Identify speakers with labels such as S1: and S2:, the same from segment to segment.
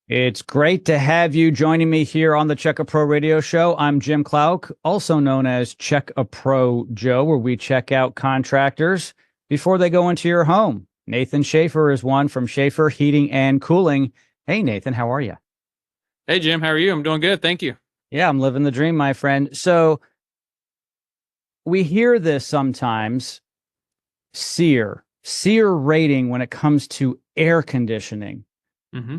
S1: It's great to have you joining me here on the Check a Pro radio show. I'm Jim Klauck, also known as Check a Pro Joe, where we check out contractors before they go into your home. Nathan Shafer is one from Shafer Heating and Cooling. Hey, Nathan, how are you?
S2: Hey, Jim, how are you? I'm doing good. Thank you.
S1: Yeah, I'm living the dream, my friend. So we hear this sometimes, SEER rating when it comes to air conditioning.
S2: hmm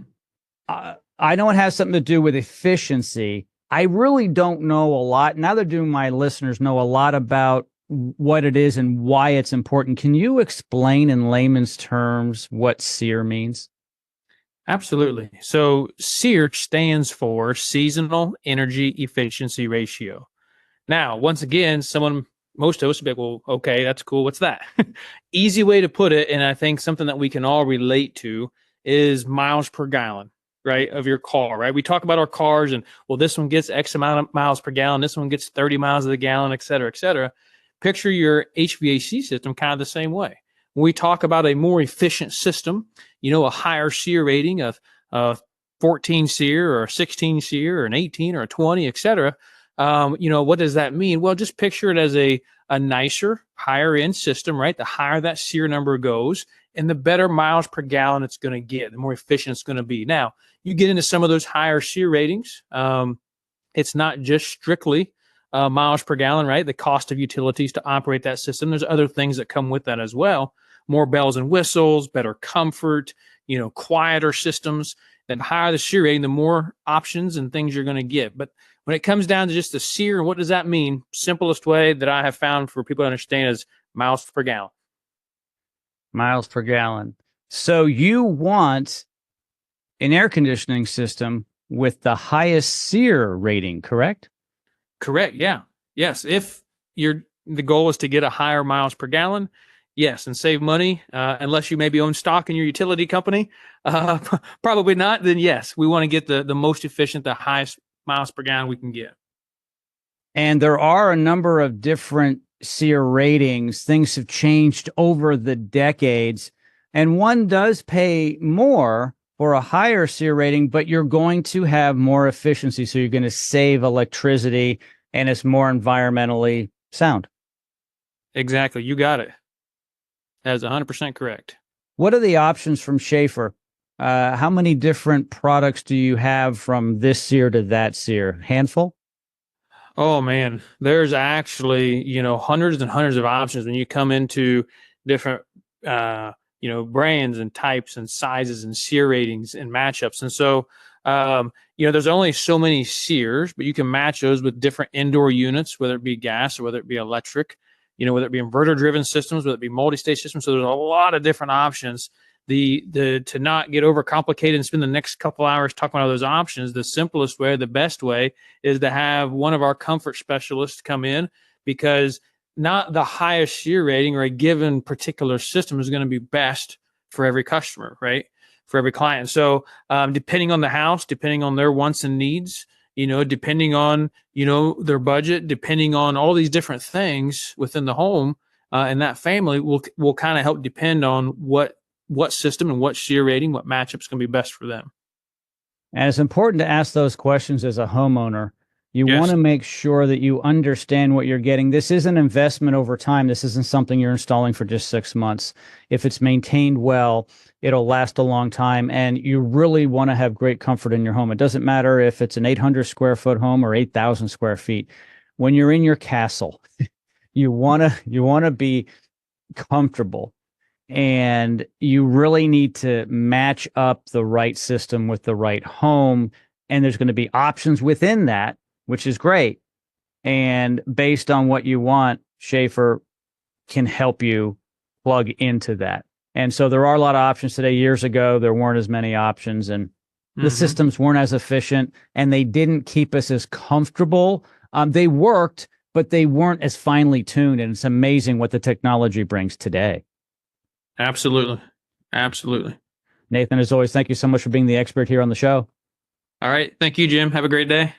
S1: I know it has something to do with efficiency. I really don't know a lot. Neither do my listeners know a lot about what it is and why it's important. Can you explain in layman's terms what SEER means?
S2: Absolutely. So SEER stands for Seasonal Energy Efficiency Ratio. Now, once again, most of us would be like, well, okay, that's cool. What's that? Easy way to put it, and I think something that we can all relate to is miles per gallon, right, of your car, right? We talk about our cars and, well, this one gets X amount of miles per gallon, this one gets 30 miles of the gallon, et cetera, et cetera. Picture your HVAC system kind of the same way. When we talk about a more efficient system, a higher SEER rating of 14 SEER or 16 SEER or an 18 or a 20, et cetera, what does that mean? Well, just picture it as a nicer, higher end system, right? The higher that SEER number goes, and the better miles per gallon it's going to get, the more efficient it's going to be. Now, you get into some of those higher SEER ratings. It's not just strictly miles per gallon, right? The cost of utilities to operate that system. There's other things that come with that as well. More bells and whistles, better comfort, quieter systems. The higher the SEER rating, the more options and things you're going to get. But when it comes down to just the SEER, what does that mean? Simplest way that I have found for people to understand is miles per gallon.
S1: Miles per gallon. So you want an air conditioning system with the highest SEER rating, correct?
S2: Correct. Yeah. Yes. If the goal is to get a higher miles per gallon, yes, and save money, unless you maybe own stock in your utility company, uh, probably not. Then yes, we want to get the most efficient, the highest miles per gallon we can get.
S1: And there are a number of different SEER ratings. Things have changed over the decades, and one does pay more for a higher SEER rating, but you're going to have more efficiency. So you're going to save electricity and it's more environmentally sound.
S2: Exactly. You got it. That is 100% correct.
S1: What are the options from Shafer? How many different products do you have from this SEER to that SEER? Handful?
S2: Oh man, there's actually, hundreds and hundreds of options when you come into different brands and types and sizes and SEER ratings and matchups. And so there's only so many SEERs, but you can match those with different indoor units, whether it be gas or whether it be electric, whether it be inverter driven systems, whether it be multi-stage systems. So there's a lot of different options. The to not get overcomplicated and spend the next couple hours talking about those options, the simplest way, the best way is to have one of our comfort specialists come in, because not the highest SEER rating or a given particular system is going to be best for every customer, right? For every client. So depending on the house, depending on their wants and needs, depending on, their budget, depending on all these different things within the home and that family will kind of help depend on what system and what SEER rating, what matchup's going to be best for them.
S1: And it's important to ask those questions as a homeowner. You want
S2: Yes.
S1: to make sure that you understand what you're getting. This is an investment over time. This isn't something you're installing for just 6 months. If it's maintained well, it'll last a long time. And you really want to have great comfort in your home. It doesn't matter if it's an 800 square foot home or 8,000 square feet. When you're in your castle, you want to be comfortable, and you really need to match up the right system with the right home. And there's going to be options within that, which is great. And based on what you want, Shafer can help you plug into that. And so there are a lot of options today. Years ago, there weren't as many options, and the
S2: Mm-hmm.
S1: systems weren't as efficient, and they didn't keep us as comfortable. They worked, but they weren't as finely tuned. And it's amazing what the technology brings today.
S2: Absolutely. Absolutely.
S1: Nathan, as always, thank you so much for being the expert here on the show.
S2: All right. Thank you, Jim. Have a great day.